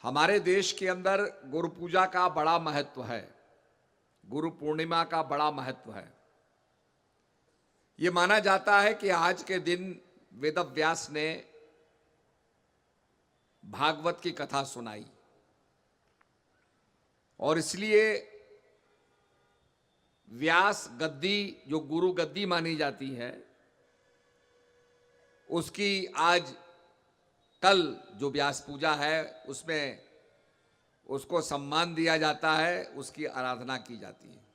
हमारे देश के अंदर गुरु पूजा का बड़ा महत्व है, गुरु पूर्णिमा का बड़ा महत्व है। ये माना जाता है कि आज के दिन वेदव्यास ने भागवत की कथा सुनाई और इसलिए व्यास गद्दी, जो गुरु गद्दी मानी जाती है, उसकी आज कल जो व्यास पूजा है उसमें उसको सम्मान दिया जाता है, उसकी आराधना की जाती है।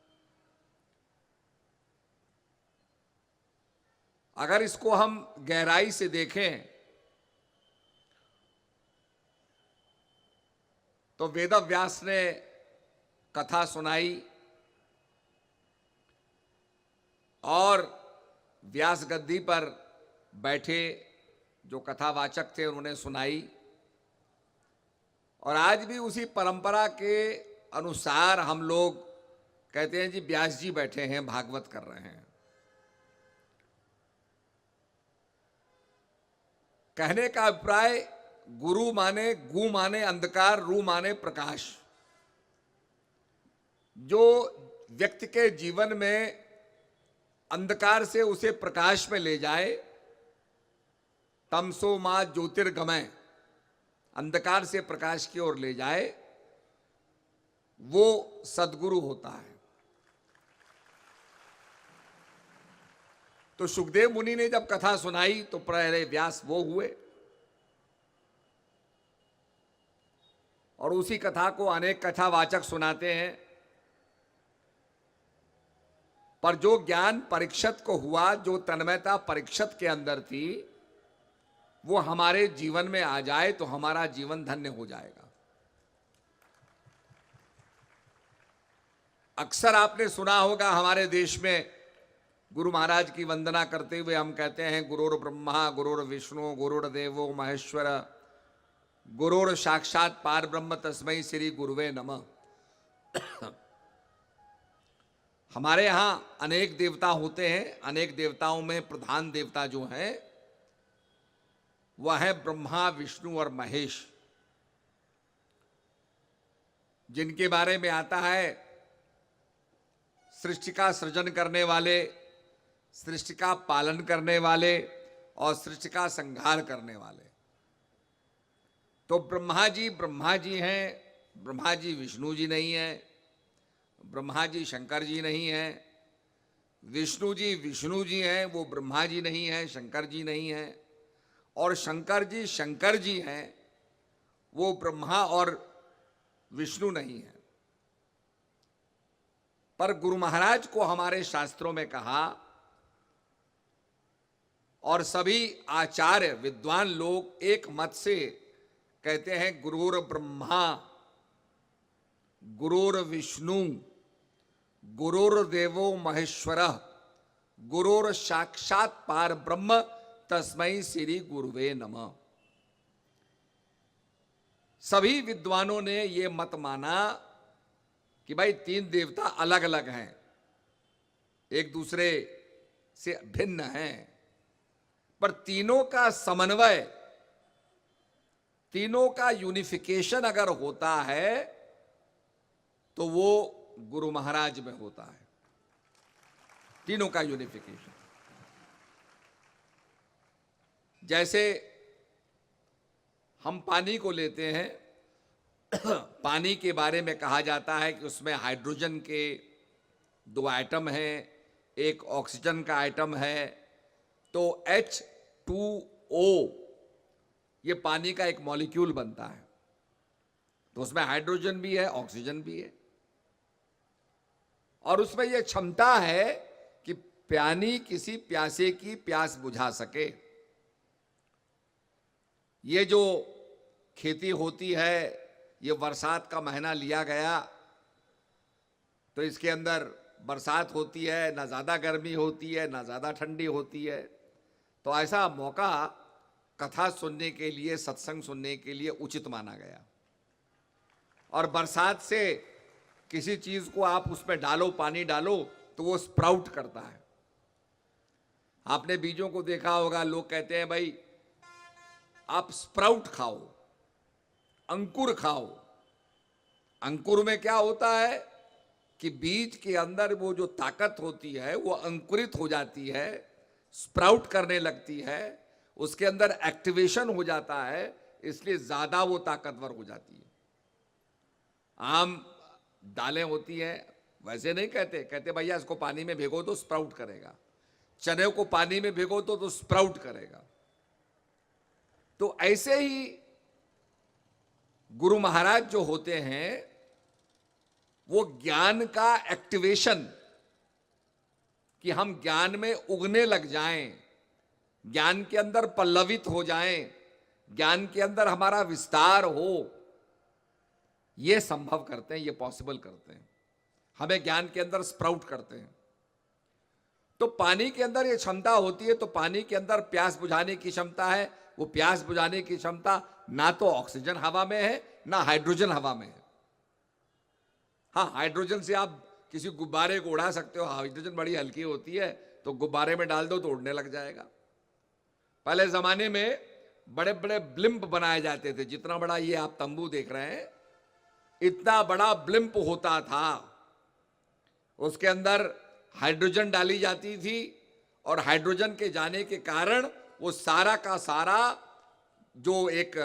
अगर इसको हम गहराई से देखें तो वेदव्यास ने कथा सुनाई और व्यास गद्दी पर बैठे जो कथावाचक थे उन्होंने सुनाई, और आज भी उसी परंपरा के अनुसार हम लोग कहते हैं जी व्यास जी बैठे हैं, भागवत कर रहे हैं। कहने का अभिप्राय, गुरु माने, गु माने अंधकार, रू माने प्रकाश। जो व्यक्ति के जीवन में अंधकार से उसे प्रकाश में ले जाए, तमसो मा ज्योतिर्गमय, अंधकार से प्रकाश की ओर ले जाए, वो सद्गुरु होता है। तो सुखदेव मुनि ने जब कथा सुनाई तो पहले व्यास वो हुए और उसी कथा को अनेक कथावाचक सुनाते हैं। पर जो ज्ञान परीक्षित को हुआ, जो तन्मयता परीक्षित के अंदर थी, वो हमारे जीवन में आ जाए तो हमारा जीवन धन्य हो जाएगा। अक्सर आपने सुना होगा हमारे देश में गुरु महाराज की वंदना करते हुए हम कहते हैं गुरुर् ब्रह्मा गुरुर्विष्णु गुरुर्देवो महेश्वर गुरुर् साक्षात पार ब्रह्म तस्मै श्री गुरुवे नमः। हमारे यहां अनेक देवता होते हैं। अनेक देवताओं में प्रधान देवता जो है वह है ब्रह्मा, विष्णु और महेश, जिनके बारे में आता है सृष्टि का सृजन करने वाले, सृष्टि का पालन करने वाले और सृष्टि का संहार करने वाले। तो ब्रह्मा जी हैं, ब्रह्मा जी विष्णु जी नहीं है, ब्रह्मा जी शंकर जी नहीं है, विष्णु जी हैं, वो ब्रह्मा जी नहीं है, शंकर जी नहीं है, और शंकर जी हैं, वो ब्रह्मा और विष्णु नहीं है। पर गुरु महाराज को हमारे शास्त्रों में कहा और सभी आचार्य विद्वान लोग एक मत से कहते हैं गुरुर ब्रह्मा गुरुर विष्णु गुरुर्देवो महेश्वरः गुरुर साक्षात पार ब्रह्म तस्मै श्री गुरुवे नमः। सभी विद्वानों ने ये मत माना कि भाई तीन देवता अलग अलग हैं, एक दूसरे से भिन्न हैं, पर तीनों का समन्वय, तीनों का यूनिफिकेशन अगर होता है तो वो गुरु महाराज में होता है, तीनों का यूनिफिकेशन। जैसे हम पानी को लेते हैं, पानी के बारे में कहा जाता है कि उसमें हाइड्रोजन के 2 आइटम हैं, एक ऑक्सीजन का आइटम है, तो H2O ये पानी का एक मॉलिक्यूल बनता है। तो उसमें हाइड्रोजन भी है, ऑक्सीजन भी है, और उसमें यह क्षमता है कि पानी किसी प्यासे की प्यास बुझा सके। ये जो खेती होती है, ये बरसात का महीना लिया गया तो इसके अंदर बरसात होती है, ना ज़्यादा गर्मी होती है ना ज़्यादा ठंडी होती है। तो ऐसा मौका कथा सुनने के लिए, सत्संग सुनने के लिए उचित माना गया। और बरसात से किसी चीज़ को आप उसमें डालो, पानी डालो, तो वो स्प्राउट करता है। आपने बीजों को देखा होगा, लोग कहते हैं भाई आप स्प्राउट खाओ, अंकुर खाओ। अंकुर में क्या होता है कि बीज के अंदर वो जो ताकत होती है वो अंकुरित हो जाती है, स्प्राउट करने लगती है, उसके अंदर एक्टिवेशन हो जाता है, इसलिए ज्यादा वो ताकतवर हो जाती है। आम दालें होती हैं, वैसे नहीं कहते, कहते भैया इसको पानी में भिगो तो स्प्राउट करेगा, चने को पानी में भिगो तो स्प्राउट करेगा। तो ऐसे ही गुरु महाराज जो होते हैं वो ज्ञान का एक्टिवेशन, कि हम ज्ञान में उगने लग जाएं, ज्ञान के अंदर पल्लवित हो जाएं, ज्ञान के अंदर हमारा विस्तार हो, यह संभव करते हैं, ये पॉसिबल करते हैं, हमें ज्ञान के अंदर स्प्राउट करते हैं। तो पानी के अंदर ये क्षमता होती है, तो पानी के अंदर प्यास बुझाने की क्षमता है। वो प्यास बुझाने की क्षमता ना तो ऑक्सीजन हवा में है ना हाइड्रोजन हवा में है। हाँ, हाइड्रोजन से आप किसी गुब्बारे को उड़ा सकते हो, हाइड्रोजन बड़ी हल्की होती है, तो गुब्बारे में डाल दो तो उड़ने लग जाएगा। पहले जमाने में बड़े बड़े ब्लिम्प बनाए जाते थे, जितना बड़ा ये आप तंबू देख रहे हैं इतना बड़ा ब्लिम्प होता था, उसके अंदर हाइड्रोजन डाली जाती थी और हाइड्रोजन के जाने के कारण वो सारा का सारा जो एक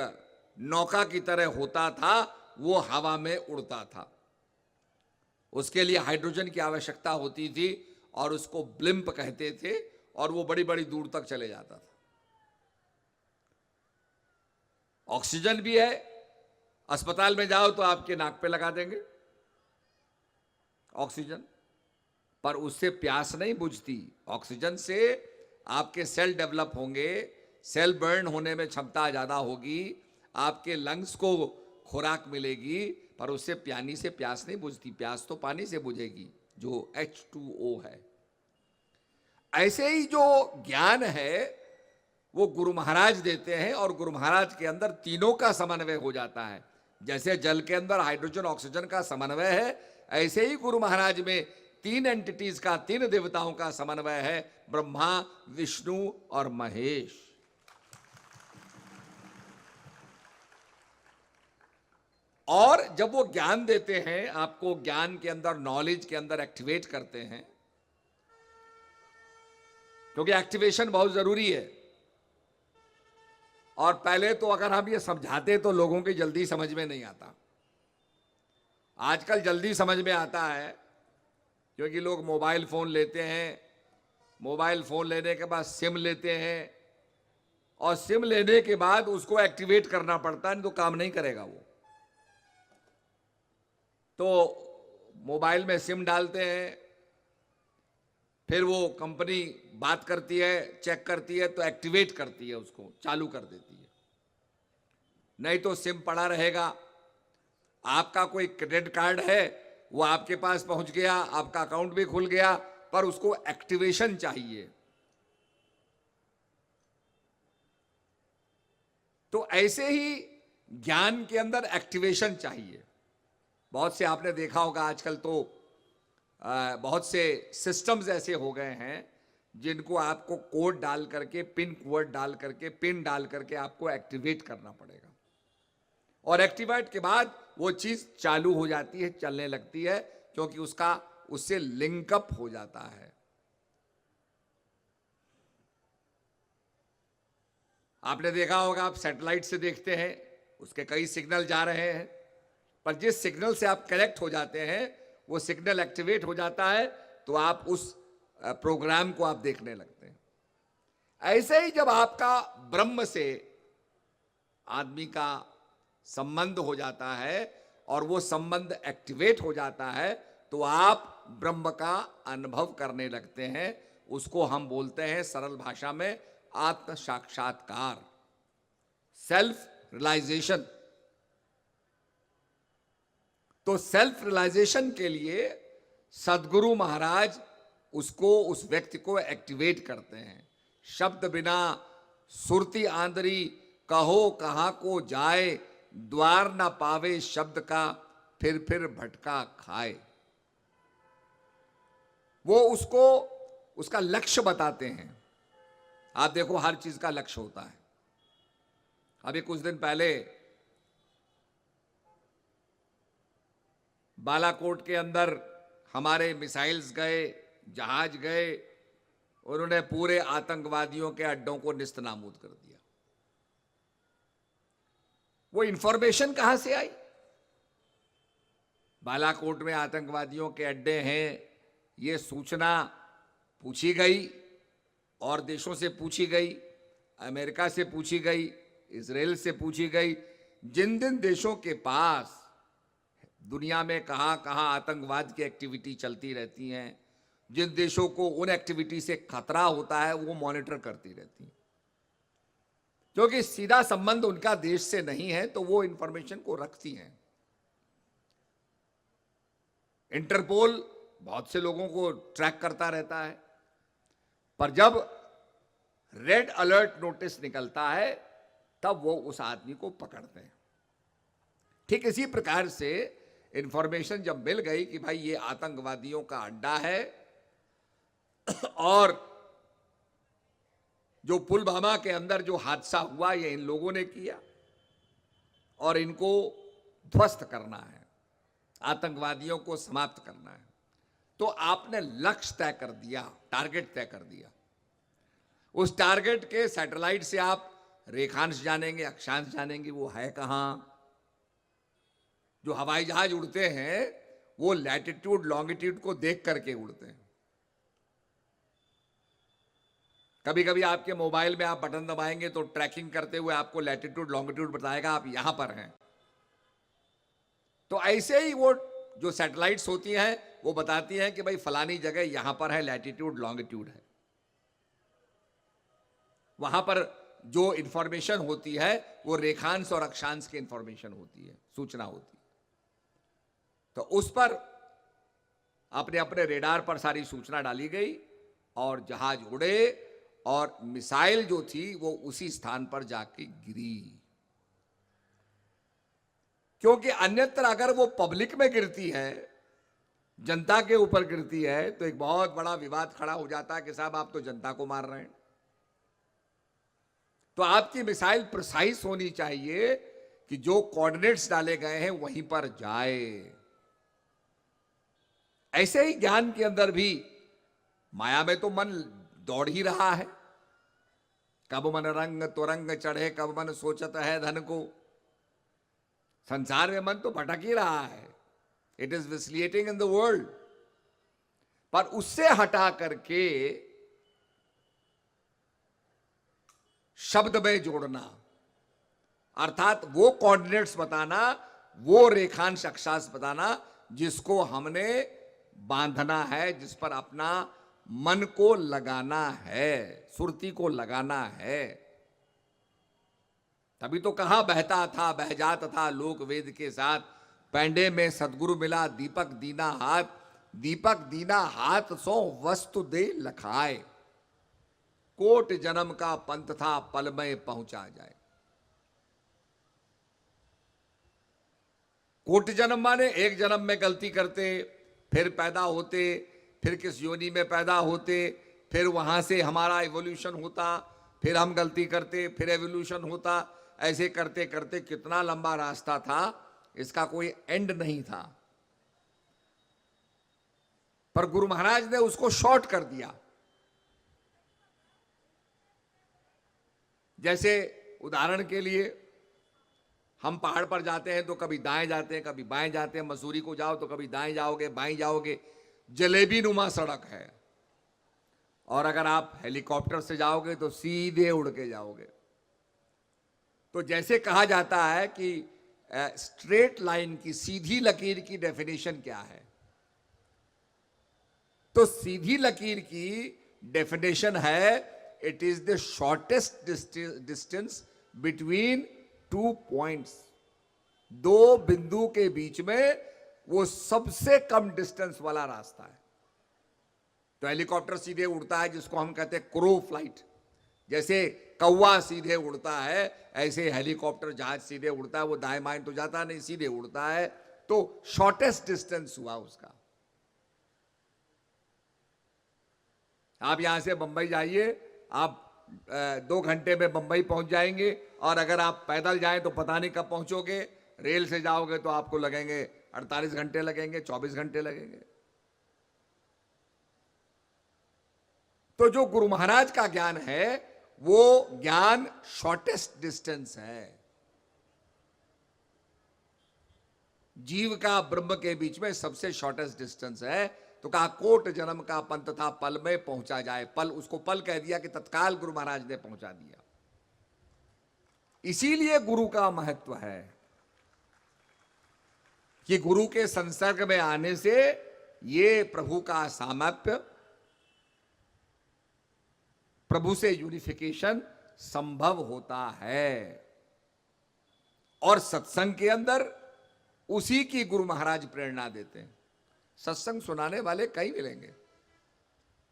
नौका की तरह होता था वो हवा में उड़ता था। उसके लिए हाइड्रोजन की आवश्यकता होती थी और उसको ब्लिम्प कहते थे, और वो बड़ी बड़ी दूर तक चले जाता था। ऑक्सीजन भी है, अस्पताल में जाओ तो आपके नाक पे लगा देंगे ऑक्सीजन, पर उससे प्यास नहीं बुझती। ऑक्सीजन से आपके सेल डेवलप होंगे, सेल बर्न होने में क्षमता ज्यादा होगी, आपके लंग्स को खुराक मिलेगी, पर उससे पानी से प्यास नहीं बुझती। प्यास तो पानी से बुझेगी जो H2O है। ऐसे ही जो ज्ञान है वो गुरु महाराज देते हैं, और गुरु महाराज के अंदर तीनों का समन्वय हो जाता है। जैसे जल के अंदर हाइड्रोजन ऑक्सीजन का समन्वय है, ऐसे ही गुरु महाराज में तीन एंटिटीज का, तीन देवताओं का समन्वय है, ब्रह्मा, विष्णु और महेश। और जब वो ज्ञान देते हैं आपको, ज्ञान के अंदर, नॉलेज के अंदर एक्टिवेट करते हैं, क्योंकि एक्टिवेशन बहुत जरूरी है। और पहले तो अगर हम ये समझाते तो लोगों की जल्दी समझ में नहीं आता। आजकल जल्दी समझ में आता है क्योंकि लोग मोबाइल फोन लेते हैं, मोबाइल फोन लेने के बाद सिम लेते हैं, और सिम लेने के बाद उसको एक्टिवेट करना पड़ता है, नहीं तो काम नहीं करेगा वो। तो मोबाइल में सिम डालते हैं, फिर वो कंपनी बात करती है, चेक करती है, तो एक्टिवेट करती है, उसको चालू कर देती है। नहीं तो सिम पड़ा रहेगा। आपका कोई क्रेडिट कार्ड है, वो आपके पास पहुंच गया, आपका अकाउंट भी खुल गया, पर उसको एक्टिवेशन चाहिए। तो ऐसे ही ज्ञान के अंदर एक्टिवेशन चाहिए। बहुत से आपने देखा होगा आजकल तो बहुत से सिस्टम्स ऐसे हो गए हैं जिनको आपको कोड डाल करके, पिन कोड डाल करके, पिन डाल करके आपको एक्टिवेट करना पड़ेगा, और एक्टिवेट के बाद वो चीज चालू हो जाती है, चलने लगती है, क्योंकि उसका उससे लिंकअप हो जाता है। आपने देखा होगा, आप सैटेलाइट से देखते हैं, उसके कई सिग्नल जा रहे हैं, पर जिस सिग्नल से आप कनेक्ट हो जाते हैं वो सिग्नल एक्टिवेट हो जाता है, तो आप उस प्रोग्राम को आप देखने लगते हैं। ऐसे ही जब आपका ब्रह्म से आदमी का संबंध हो जाता है और वो संबंध एक्टिवेट हो जाता है, तो आप ब्रह्म का अनुभव करने लगते हैं। उसको हम बोलते हैं सरल भाषा में आत्म साक्षात्कार, सेल्फ रियलाइजेशन। तो सेल्फ रियलाइजेशन के लिए सदगुरु महाराज उसको, उस व्यक्ति को एक्टिवेट करते हैं। शब्द बिना सुरती आंदरी, कहो कहां को जाए, द्वार ना पावे शब्द का, फिर भटका खाए। वो उसको उसका लक्ष्य बताते हैं। आप देखो, हर चीज का लक्ष्य होता है। अभी कुछ दिन पहले बालाकोट के अंदर हमारे मिसाइल्स गए, जहाज गए, उन्होंने पूरे आतंकवादियों के अड्डों को निस्तनाबूद कर दिया। वो इंफॉर्मेशन कहां से आई? बालाकोट में आतंकवादियों के अड्डे हैं, ये सूचना पूछी गई और देशों से पूछी गई, अमेरिका से पूछी गई, इजराइल से पूछी गई। जिन जिन देशों के पास दुनिया में कहां कहां आतंकवाद की एक्टिविटी चलती रहती हैं, जिन देशों को उन एक्टिविटी से खतरा होता है, वो मॉनिटर करती रहती हैं। क्योंकि सीधा संबंध उनका देश से नहीं है, तो वो इंफॉर्मेशन को रखती हैं। इंटरपोल बहुत से लोगों को ट्रैक करता रहता है, पर जब रेड अलर्ट नोटिस निकलता है तब वो उस आदमी को पकड़ते हैं। ठीक इसी प्रकार से इंफॉर्मेशन जब मिल गई कि भाई ये आतंकवादियों का अड्डा है और जो पुलवामा के अंदर जो हादसा हुआ ये इन लोगों ने किया और इनको ध्वस्त करना है, आतंकवादियों को समाप्त करना है, तो आपने लक्ष्य तय कर दिया, टारगेट तय कर दिया। उस टारगेट के सैटेलाइट से आप रेखांश जानेंगे, अक्षांश जानेंगे, वो है कहां। जो हवाई जहाज उड़ते हैं वो लैटिट्यूड लॉन्गिट्यूड को देख करके उड़ते हैं। कभी कभी आपके मोबाइल में आप बटन दबाएंगे तो ट्रैकिंग करते हुए आपको लैटिट्यूड लॉन्गिट्यूड बताएगा, आप यहां पर हैं। तो ऐसे ही वो जो सैटेलाइट्स होती हैं वो बताती हैं कि भाई फलानी जगह यहां पर है, लैटिट्यूड लॉन्गिट्यूड है। वहां पर जो इंफॉर्मेशन होती है वो रेखांश और अक्षांश की इंफॉर्मेशन होती है, सूचना होती है। तो उस पर अपने अपने रेडार पर सारी सूचना डाली गई और जहाज उड़े और मिसाइल जो थी वो उसी स्थान पर जाके गिरी। क्योंकि अन्यत्र अगर वो पब्लिक में गिरती है, जनता के ऊपर गिरती है, तो एक बहुत बड़ा विवाद खड़ा हो जाता है कि साहब आप तो जनता को मार रहे हैं। तो आपकी मिसाइल प्रिसाइज होनी चाहिए कि जो कोऑर्डिनेट्स डाले गए हैं वहीं पर जाए। ऐसे ही ज्ञान के अंदर भी माया में तो मन दौड़ ही रहा है। कब मन रंग तो रंग चढ़े, कब मन सोचत है धन को। संसार में मन तो भटक ही रहा है, it is vacillating in the world. पर उससे हटा करके शब्द में जोड़ना, अर्थात वो कोऑर्डिनेट्स बताना, वो रेखांश अक्षांश बताना जिसको हमने बांधना है, जिस पर अपना मन को लगाना है, सुरती को लगाना है। तभी तो कहा बहता था बह जात था लोक वेद के साथ, पैंडे में सदगुरु मिला दीपक दीना हाथ, दीपक दीना हाथ सो वस्तु दे लखाए, कोट जन्म का पंथ था पल में पहुंचा जाए। कोट जन्म माने एक जन्म में गलती करते, फिर पैदा होते, फिर किस योनि में पैदा होते, फिर वहां से हमारा एवोल्यूशन होता, फिर हम गलती करते, फिर एवोल्यूशन होता। ऐसे करते करते कितना लंबा रास्ता था, इसका कोई एंड नहीं था। पर गुरु महाराज ने उसको शॉर्ट कर दिया। जैसे उदाहरण के लिए हम पहाड़ पर जाते हैं तो कभी दाएं जाते हैं, कभी बाएं जाते हैं। मसूरी को जाओ तो कभी दाएं जाओगे, बाएं जाओगे। जलेबी नुमा सड़क है, और अगर आप हेलीकॉप्टर से जाओगे तो सीधे उड़ के जाओगे। तो जैसे कहा जाता है कि स्ट्रेट लाइन की, सीधी लकीर की डेफिनेशन क्या है, तो सीधी लकीर की डेफिनेशन है it is the shortest distance between two points. दो बिंदु के बीच में वो सबसे कम डिस्टेंस वाला रास्ता है। तो हेलीकॉप्टर सीधे उड़ता है जिसको हम कहते हैं क्रो फ्लाइट। जैसे कौवा सीधे उड़ता है, ऐसे हेलीकॉप्टर जहाज सीधे उड़ता है। वो दाएं बाएं तो जाता नहीं, सीधे उड़ता है। तो शॉर्टेस्ट डिस्टेंस हुआ उसका। आप यहां से बंबई जाइए, आप 2 घंटे में बंबई पहुंच जाएंगे, और अगर आप पैदल जाएं तो पता नहीं कब पहुंचोगे। रेल से जाओगे तो आपको लगेंगे 48 घंटे लगेंगे, 24 घंटे लगेंगे। तो जो गुरु महाराज का ज्ञान है वो ज्ञान शॉर्टेस्ट डिस्टेंस है। जीव का ब्रह्म के बीच में सबसे शॉर्टेस्ट डिस्टेंस है। तो कहा कोट जन्म का पंथ था पल में पहुंचा जाए। पल, उसको पल कह दिया कि तत्काल गुरु महाराज ने पहुंचा दिया। इसीलिए गुरु का महत्व है कि गुरु के संसर्ग में आने से ये प्रभु का सामर्थ्य, प्रभु से यूनिफिकेशन संभव होता है। और सत्संग के अंदर उसी की गुरु महाराज प्रेरणा देते हैं। सत्संग सुनाने वाले कई मिलेंगे।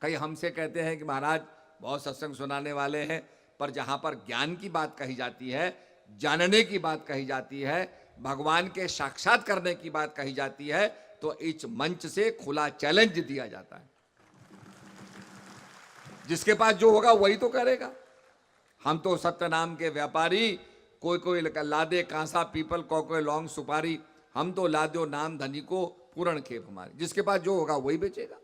कई हमसे कहते हैं कि महाराज बहुत सत्संग सुनाने वाले हैं, पर जहां पर ज्ञान की बात कही जाती है, जानने की बात कही जाती है, भगवान के साक्षात करने की बात कही जाती है, तो इस मंच से खुला चैलेंज दिया जाता है। जिसके पास जो होगा वही तो करेगा। हम तो सत्य नाम के व्यापारी, कोई कोई लादे कांसा पीपल, कोई लौंग सुपारी, हम तो लादो नाम धनी को पूर्ण खेप हमारी। जिसके पास जो होगा वही बेचेगा।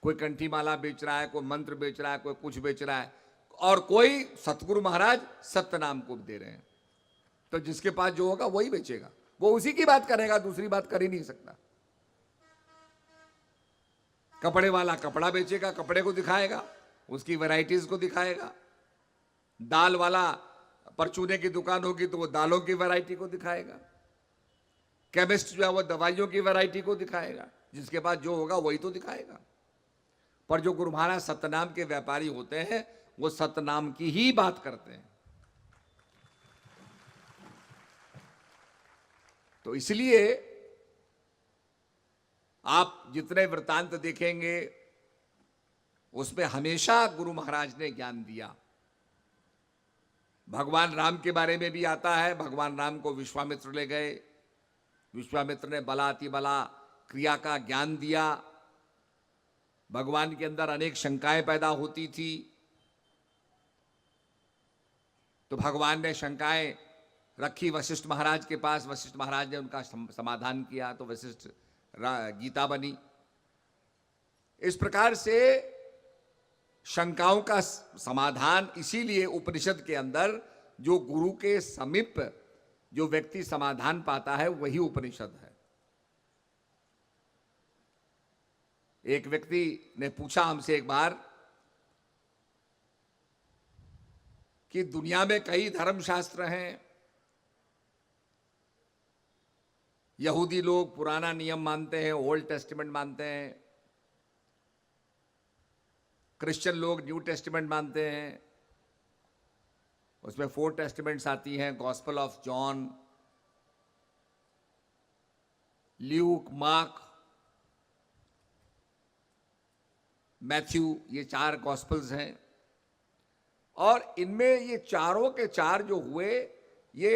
कोई कंठी माला बेच रहा है, कोई मंत्र बेच रहा है, कोई कुछ बेच रहा है, और कोई सतगुरु महाराज सत्य नाम को दे रहे हैं। तो जिसके पास जो होगा वही बेचेगा, वो उसी की बात करेगा, दूसरी बात कर ही नहीं सकता। कपड़े वाला कपड़ा बेचेगा, कपड़े को दिखाएगा, उसकी वैरायटीज को दिखाएगा। दाल वाला परचूने की दुकान होगी तो वो दालों की वैरायटी को दिखाएगा। केमिस्ट जो है वो दवाइयों की वैरायटी को दिखाएगा। जिसके पास जो होगा वही तो दिखाएगा। पर जो गुरु महाराज सतनाम के व्यापारी होते हैं वो सतनाम की ही बात करते हैं। तो इसलिए आप जितने वृत्तांत देखेंगे उसमें हमेशा गुरु महाराज ने ज्ञान दिया। भगवान राम के बारे में भी आता है। भगवान राम को विश्वामित्र ले गए, विश्वामित्र ने बलाति बला क्रिया का ज्ञान दिया। भगवान के अंदर अनेक शंकाएं पैदा होती थी, तो भगवान ने शंकाएं रखी वशिष्ठ महाराज के पास। वशिष्ठ महाराज ने उनका समाधान किया तो वशिष्ठ गीता बनी। इस प्रकार से शंकाओं का समाधान, इसीलिए उपनिषद के अंदर जो गुरु के समीप जो व्यक्ति समाधान पाता है वही उपनिषद है। एक व्यक्ति ने पूछा हमसे एक बार कि दुनिया में कई धर्मशास्त्र हैं, यहूदी लोग पुराना नियम मानते हैं, ओल्ड टेस्टिमेंट मानते हैं, क्रिश्चियन लोग न्यू टेस्टिमेंट मानते हैं। उसमें 4 टेस्टिमेंट्स आती हैं, gospel of John, Luke, mark, Matthew, ये 4 गॉस्पेल्स हैं। और इनमें ये चारों के चार जो हुए, ये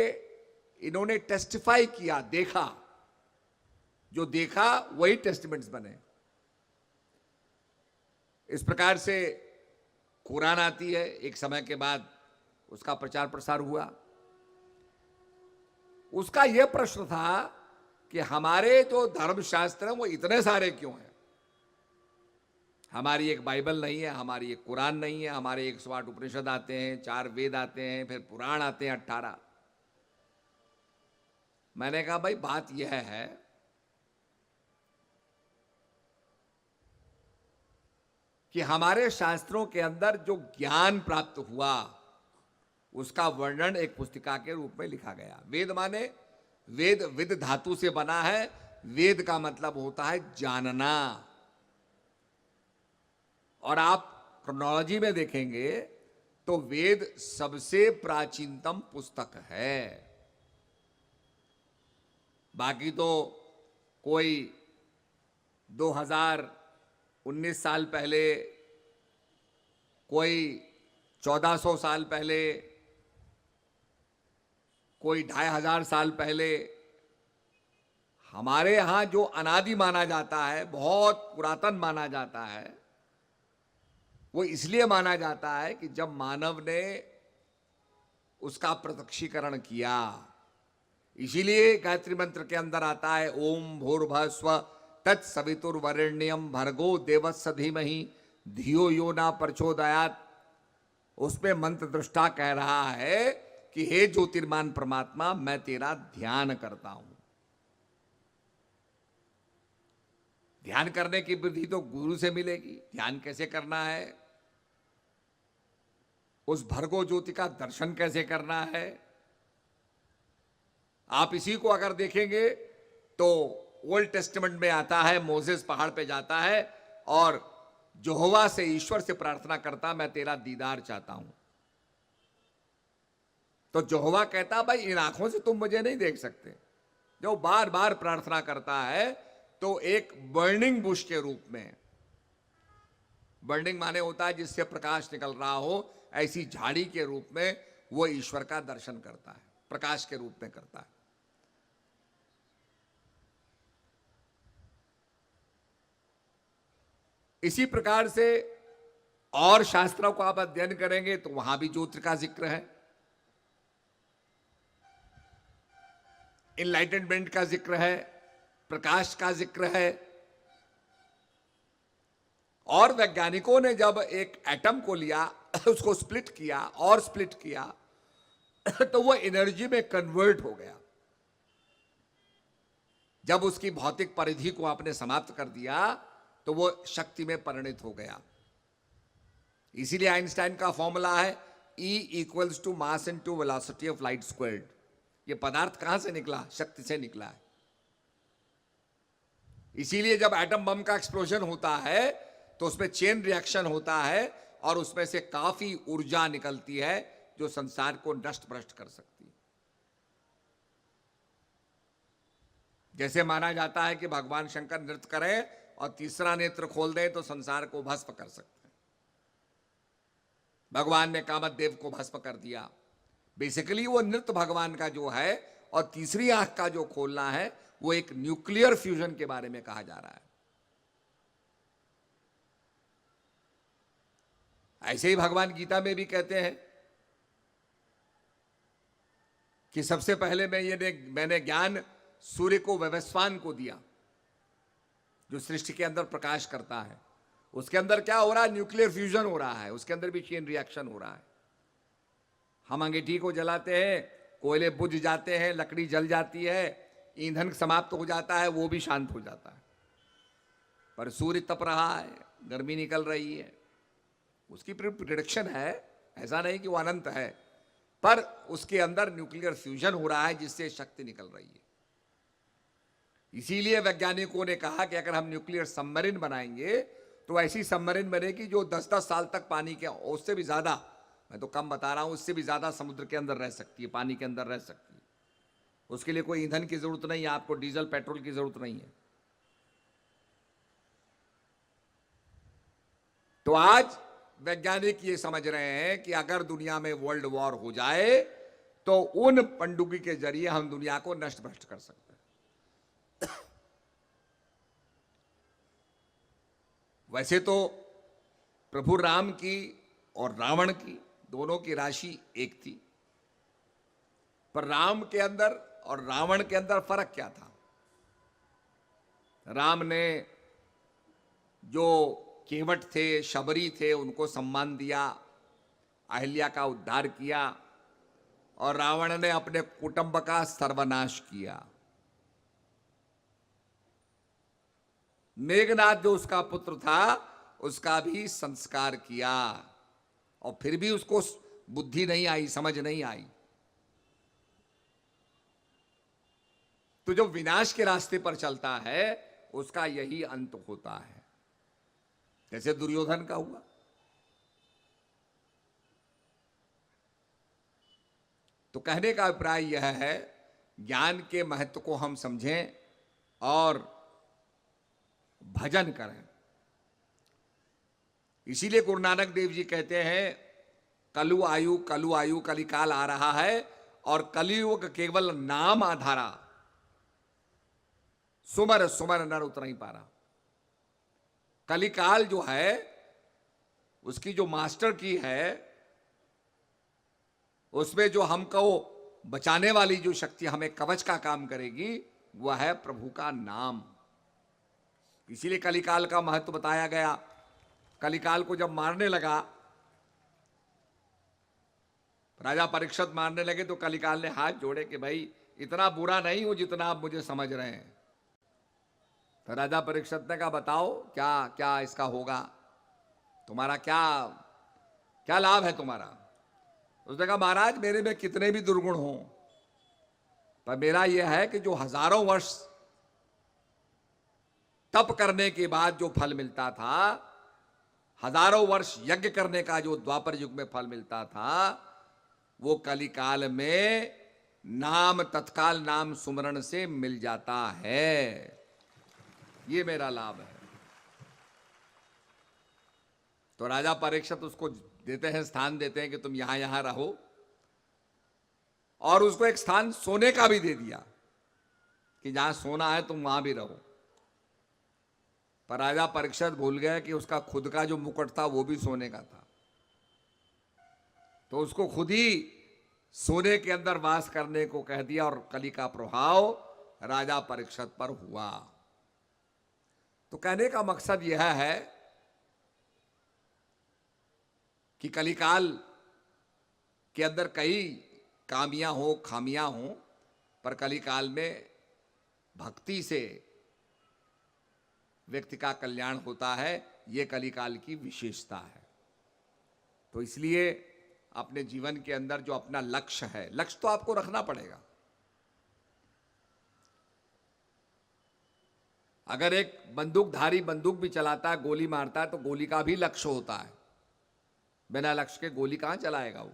इन्होंने टेस्टिफाई किया, देखा, जो देखा वही टेस्टिमेंट्स बने। इस प्रकार से कुरान आती है, एक समय के बाद उसका प्रचार प्रसार हुआ। उसका यह प्रश्न था कि हमारे जो धर्मशास्त्र हैं वो इतने सारे क्यों हैं? हमारी एक बाइबल नहीं है, हमारी एक कुरान नहीं है, हमारे 108 उपनिषद आते हैं, 4 वेद आते हैं, फिर पुराण आते हैं 18। मैंने कहा भाई बात यह है कि हमारे शास्त्रों के अंदर जो ज्ञान प्राप्त हुआ उसका वर्णन एक पुस्तिका के रूप में लिखा गया। वेद माने, वेद विद धातु से बना है। वेद का मतलब होता है जानना। और आप क्रोनोलॉजी में देखेंगे तो वेद सबसे प्राचीनतम पुस्तक है। बाकी तो कोई 2019 साल पहले, कोई 1400 साल पहले, कोई 2500 साल पहले। हमारे यहां जो अनादि माना जाता है, बहुत पुरातन माना जाता है, वो इसलिए माना जाता है कि जब मानव ने उसका प्रत्यक्षीकरण किया, इसीलिए गायत्री मंत्र के अंदर आता है ओम भूर्भुवः स्वः तत्सवितुर्वरेण्यम भर्गो देवस्य धीमहि धियो यो न प्रचोदयात्। उसमें मंत्र दृष्टा कह रहा है कि हे ज्योतिर्मान परमात्मा, मैं तेरा ध्यान करता हूं। ध्यान करने की विधि तो गुरु से मिलेगी। ध्यान कैसे करना है, उस भर्गो ज्योति का दर्शन कैसे करना है, आप इसी को अगर देखेंगे तो ओल्ड टेस्टामेंट में आता है, मोसेस पहाड़ पे जाता है और यहोवा से, ईश्वर से प्रार्थना करता, मैं तेरा दीदार चाहता हूं। तो यहोवा कहता, भाई इन आंखों से तुम मुझे नहीं देख सकते। जो बार बार प्रार्थना करता है तो एक बर्निंग बुश के रूप में, बर्निंग माने होता है जिससे प्रकाश निकल रहा हो, ऐसी झाड़ी के रूप में वो ईश्वर का दर्शन करता है, प्रकाश के रूप में करता है। इसी प्रकार से और शास्त्रों को आप अध्ययन करेंगे तो वहां भी ज्योति का जिक्र है, इनलाइटनमेंट का जिक्र है, प्रकाश का जिक्र है। और वैज्ञानिकों ने जब एक एटम को लिया, उसको स्प्लिट किया और स्प्लिट किया तो वो एनर्जी में कन्वर्ट हो गया। जब उसकी भौतिक परिधि को आपने समाप्त कर दिया तो वो शक्ति में परिणित हो गया। इसीलिए आइंस्टाइन का फॉर्मूला है E equals to mass into velocity of light squared. ये पदार्थ कहां से निकला? शक्ति से निकला है। इसीलिए जब एटम बम का एक्सप्लोजन होता है तो उसमें चेन रिएक्शन होता है और उसमें से काफी ऊर्जा निकलती है जो संसार को नष्ट भ्रष्ट कर सकती है। जैसे माना जाता है कि भगवान शंकर नृत्य करें और तीसरा नेत्र खोल दें तो संसार को भस्म कर सकते हैं। भगवान ने कामदेव को भस्म कर दिया। बेसिकली वो नृत्य भगवान का जो है और तीसरी आंख का जो खोलना है वो एक न्यूक्लियर फ्यूजन के बारे में कहा जा रहा है। ऐसे ही भगवान गीता में भी कहते हैं कि सबसे पहले मैंने ज्ञान सूर्य को, व्यवस्वान को दिया जो सृष्टि के अंदर प्रकाश करता है। उसके अंदर क्या हो रहा है? न्यूक्लियर फ्यूजन हो रहा है, उसके अंदर भी चेन रिएक्शन हो रहा है। हम अंगीठी को जलाते हैं, कोयले बुझ जाते हैं, लकड़ी जल जाती है, ईंधन समाप्त हो जाता है, वो भी शांत हो जाता है। पर सूर्य तप रहा है, गर्मी निकल रही है, उसकी प्रिडिक्शन है, ऐसा नहीं कि वो अनंत है, पर उसके अंदर न्यूक्लियर फ्यूजन हो रहा है जिससे शक्ति निकल रही है। इसीलिए वैज्ञानिकों ने कहा कि अगर हम न्यूक्लियर सबमरीन बनाएंगे तो ऐसी सबमरीन बनेगी जो 10-10 साल तक पानी के, उससे भी ज्यादा, मैं तो कम बता रहा हूं, उससे भी ज्यादा समुद्र के अंदर रह सकती है, पानी के अंदर रह सकती है। उसके लिए कोई ईंधन की जरूरत नहीं है, आपको डीजल पेट्रोल की जरूरत नहीं है। तो आज वैज्ञानिक ये समझ रहे हैं कि अगर दुनिया में वर्ल्ड वॉर हो जाए तो उन पनडुब्बी के जरिए हम दुनिया को नष्ट भ्रष्ट कर सकते हैं। वैसे तो प्रभु राम की और रावण की, दोनों की राशि एक थी, पर राम के अंदर और रावण के अंदर फर्क क्या था? राम ने जो केवट थे, शबरी थे, उनको सम्मान दिया, अहिल्या का उद्धार किया, और रावण ने अपने कुटुंब का सर्वनाश किया। मेघनाथ जो उसका पुत्र था उसका भी संस्कार किया और फिर भी उसको बुद्धि नहीं आई, समझ नहीं आई। तो जो विनाश के रास्ते पर चलता है उसका यही अंत होता है, जैसे दुर्योधन का हुआ। तो कहने का अभिप्राय यह है, ज्ञान के महत्व को हम समझें और भजन करें। इसीलिए गुरु नानक देव जी कहते हैं, कलु आयु कलिकाल आ रहा है और कलियुग केवल नाम आधारा, सुमर सुमर नर उतर नहीं पा रहा। कलिकाल जो है उसकी जो मास्टर की है, उसमें जो हमको बचाने वाली जो शक्ति हमें कवच का काम करेगी वह है प्रभु का नाम। इसीलिए कलिकाल का महत्व बताया गया। कलिकाल को जब मारने लगा, राजा परीक्षित मारने लगे, तो कलिकाल ने हाथ जोड़े कि भाई इतना बुरा नहीं हूं जितना आप मुझे समझ रहे हैं। तो राजा परीक्षित ने कहा बताओ क्या क्या इसका होगा, तुम्हारा क्या क्या लाभ है तुम्हारा। उसने कहा महाराज मेरे में कितने भी दुर्गुण हों, पर मेरा यह है कि जो हजारों वर्ष तप करने के बाद जो फल मिलता था, हजारों वर्ष यज्ञ करने का जो द्वापर युग में फल मिलता था, वो कलिकाल में नाम, तत्काल नाम सुमरण से मिल जाता है। ये मेरा लाभ है। तो राजा परीक्षित उसको देते हैं, स्थान देते हैं कि तुम यहां यहां रहो, और उसको एक स्थान सोने का भी दे दिया कि जहां सोना है तुम वहां भी रहो। पर राजा परीक्षित भूल गया कि उसका खुद का जो मुकुट था वो भी सोने का था, तो उसको खुद ही सोने के अंदर वास करने को कह दिया, और कली का प्रभाव राजा परीक्षित पर हुआ। तो कहने का मकसद यह है कि कलिकाल के अंदर कई कामियां हो, खामियां हो, पर कलिकाल में भक्ति से व्यक्ति का कल्याण होता है। यह कलिकाल की विशेषता है। तो इसलिए अपने जीवन के अंदर जो अपना लक्ष्य है, लक्ष्य तो आपको रखना पड़ेगा। अगर एक बंदूकधारी बंदूक भी चलाता है, गोली मारता है, तो गोली का भी लक्ष्य होता है। बिना लक्ष्य के गोली कहां चलाएगा वो।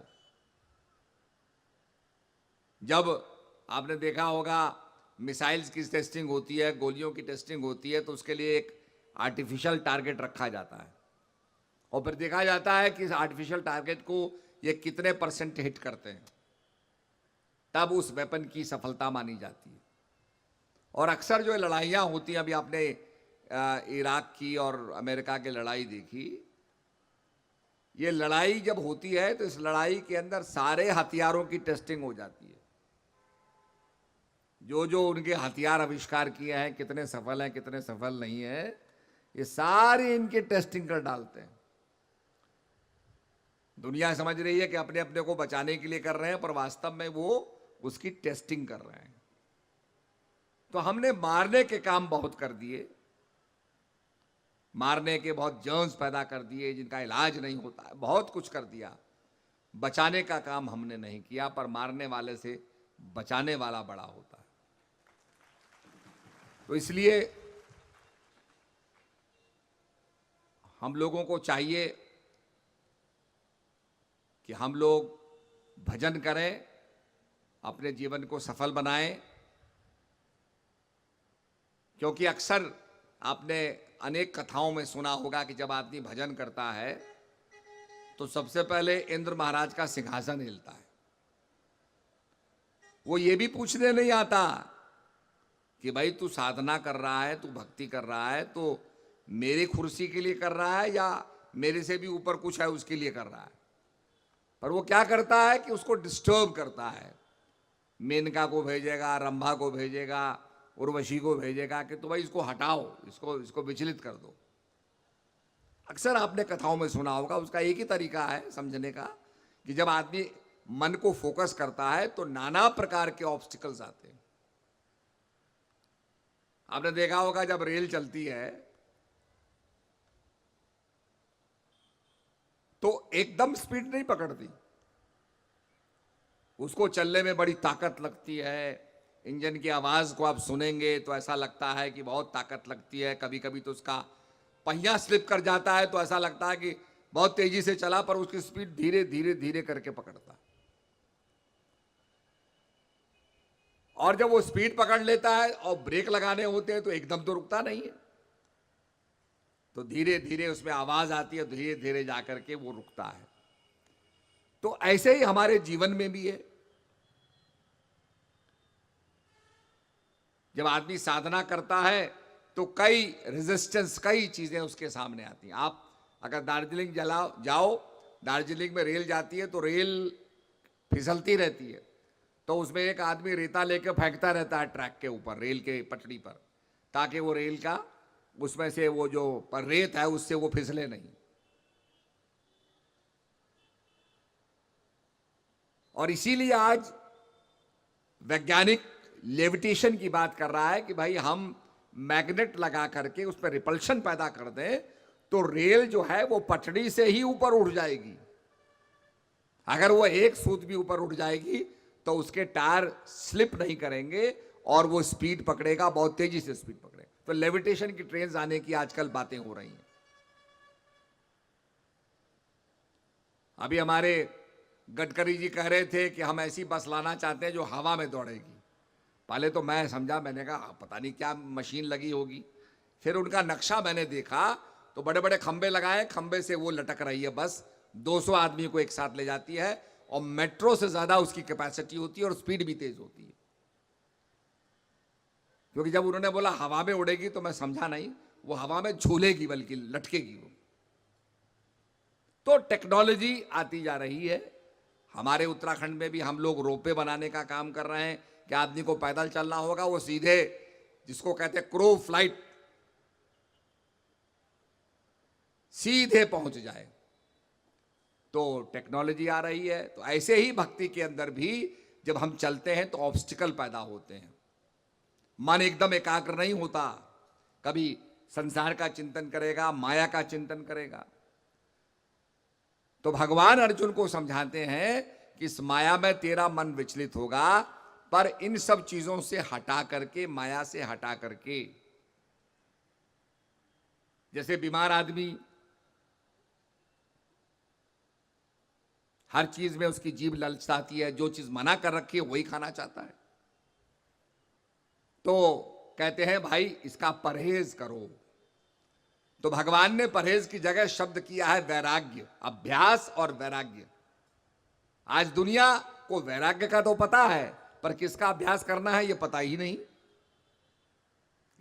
जब आपने देखा होगा मिसाइल्स की टेस्टिंग होती है, गोलियों की टेस्टिंग होती है, तो उसके लिए एक आर्टिफिशियल टारगेट रखा जाता है, और फिर देखा जाता है कि इस आर्टिफिशियल टारगेट को ये कितने % हिट करते हैं, तब उस वेपन की सफलता मानी जाती है। और अक्सर जो लड़ाइयाँ होती हैं, अभी आपने इराक की और अमेरिका की लड़ाई देखी, ये लड़ाई जब होती है तो इस लड़ाई के अंदर सारे हथियारों की टेस्टिंग हो जाती है। जो जो उनके हथियार आविष्कार किए हैं, कितने सफल हैं कितने सफल नहीं है, ये सारी इनकी टेस्टिंग कर डालते हैं। दुनिया समझ रही है कि अपने अपने को बचाने के लिए कर रहे हैं, पर वास्तव में वो उसकी टेस्टिंग कर रहे हैं। तो हमने मारने के काम बहुत कर दिए, मारने के बहुत जर्म्स पैदा कर दिए जिनका इलाज नहीं होता है, बहुत कुछ कर दिया। बचाने का काम हमने नहीं किया, पर मारने वाले से बचाने वाला बड़ा होता है। तो इसलिए हम लोगों को चाहिए कि हम लोग भजन करें, अपने जीवन को सफल बनाएं। क्योंकि अक्सर आपने अनेक कथाओं में सुना होगा कि जब आदमी भजन करता है तो सबसे पहले इंद्र महाराज का सिंहासन हिलता है। वो ये भी पूछने नहीं आता कि भाई तू साधना कर रहा है, तू भक्ति कर रहा है, तो मेरी कुर्सी के लिए कर रहा है या मेरे से भी ऊपर कुछ है उसके लिए कर रहा है। पर वो क्या करता है कि उसको डिस्टर्ब करता है। मेनका को भेजेगा, रंभा को भेजेगा, उर्वशी को भेजेगा कि तो भाई इसको हटाओ, इसको विचलित कर दो। अक्सर आपने कथाओं में सुना होगा। उसका एक ही तरीका है समझने का कि जब आदमी मन को फोकस करता है तो नाना प्रकार के ऑब्स्टिकल्स आते हैं। आपने देखा होगा जब रेल चलती है तो एकदम स्पीड नहीं पकड़ती, उसको चलने में बड़ी ताकत लगती है। इंजन की आवाज को आप सुनेंगे तो ऐसा लगता है कि बहुत ताकत लगती है। कभी कभी तो उसका पहिया स्लिप कर जाता है तो ऐसा लगता है कि बहुत तेजी से चला, पर उसकी स्पीड धीरे धीरे धीरे करके पकड़ता है। और जब वो स्पीड पकड़ लेता है और ब्रेक लगाने होते हैं तो एकदम तो रुकता नहीं है, तो धीरे धीरे उसमें आवाज आती है, धीरे धीरे जाकर के वो रुकता है। तो ऐसे ही हमारे जीवन में भी है। जब आदमी साधना करता है तो कई रेजिस्टेंस, कई चीजें उसके सामने आती हैं। आप अगर दार्जिलिंग जाओ, दार्जिलिंग में रेल जाती है तो रेल फिसलती रहती है, तो उसमें एक आदमी रेता लेके फेंकता रहता है ट्रैक के ऊपर, रेल के पटरी पर, ताकि वो रेल का उसमें से वो जो रेत है उससे वो फिसले नहीं। और इसीलिए आज वैज्ञानिक लेविटेशन की बात कर रहा है कि भाई हम मैग्नेट लगा करके उस पर रिपल्शन पैदा कर दें तो रेल जो है वो पटरी से ही ऊपर उठ जाएगी। अगर वो एक सूत भी ऊपर उठ जाएगी तो उसके टायर स्लिप नहीं करेंगे और वो स्पीड पकड़ेगा, बहुत तेजी से स्पीड पकड़ेगा। तो लेविटेशन की ट्रेन आने की आजकल बातें हो रही हैं। अभी हमारे गडकरी जी कह रहे थे कि हम ऐसी बस लाना चाहते हैं जो हवा में दौड़ेगी। पहले तो मैं समझा, मैंने कहा पता नहीं क्या मशीन लगी होगी। फिर उनका नक्शा मैंने देखा तो बड़े बड़े खंबे लगाए, खंबे से वो लटक रही है बस, 200 आदमी को एक साथ ले जाती है और मेट्रो से ज्यादा उसकी कैपेसिटी होती है और स्पीड भी तेज होती है। क्योंकि जब उन्होंने बोला हवा में उड़ेगी तो मैं समझा नहीं, वो हवा में झूलेगी बल्कि लटकेगी वो। तो टेक्नोलॉजी आती जा रही है। हमारे उत्तराखंड में भी हम लोग रोपवे बनाने का काम कर रहे हैं कि आदमी को पैदल चलना होगा, वो सीधे जिसको कहते हैं क्रो फ्लाइट, सीधे पहुंच जाए। तो टेक्नोलॉजी आ रही है। तो ऐसे ही भक्ति के अंदर भी जब हम चलते हैं तो ऑब्स्टिकल पैदा होते हैं, मन एकदम एकाग्र नहीं होता, कभी संसार का चिंतन करेगा, माया का चिंतन करेगा। तो भगवान अर्जुन को समझाते हैं कि इस माया में तेरा मन विचलित होगा, पर इन सब चीजों से हटा करके, माया से हटा करके, जैसे बीमार आदमी हर चीज में उसकी जीभ ललचाती है, जो चीज मना कर रखी है वही खाना चाहता है। तो कहते हैं भाई इसका परहेज करो। तो भगवान ने परहेज की जगह शब्द किया है वैराग्य, अभ्यास और वैराग्य। आज दुनिया को वैराग्य का तो पता है, पर किसका अभ्यास करना है यह पता ही नहीं,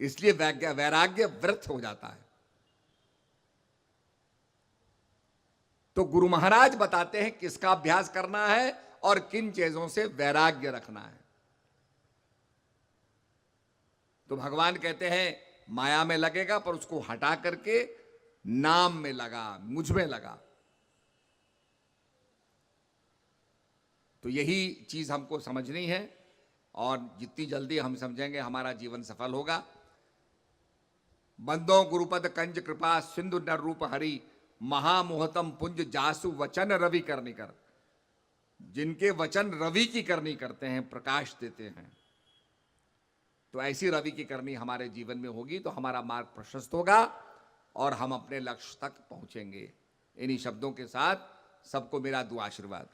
इसलिए वैराग्य व्यर्थ हो जाता है। तो गुरु महाराज बताते हैं किसका अभ्यास करना है और किन चीजों से वैराग्य रखना है। तो भगवान कहते हैं माया में लगेगा पर उसको हटा करके नाम में लगा, मुझ में लगा। तो यही चीज हमको समझनी है और जितनी जल्दी हम समझेंगे हमारा जीवन सफल होगा। बंदो गुरुपद कंज कृपा सिंधु नर रूप हरि, महामोहतम पुंज जासु वचन रवि करनी कर। जिनके वचन रवि की करनी करते हैं, प्रकाश देते हैं, तो ऐसी रवि की करनी हमारे जीवन में होगी तो हमारा मार्ग प्रशस्त होगा और हम अपने लक्ष्य तक पहुंचेंगे। इन्हीं शब्दों के साथ सबको मेरा दुआ आशीर्वाद।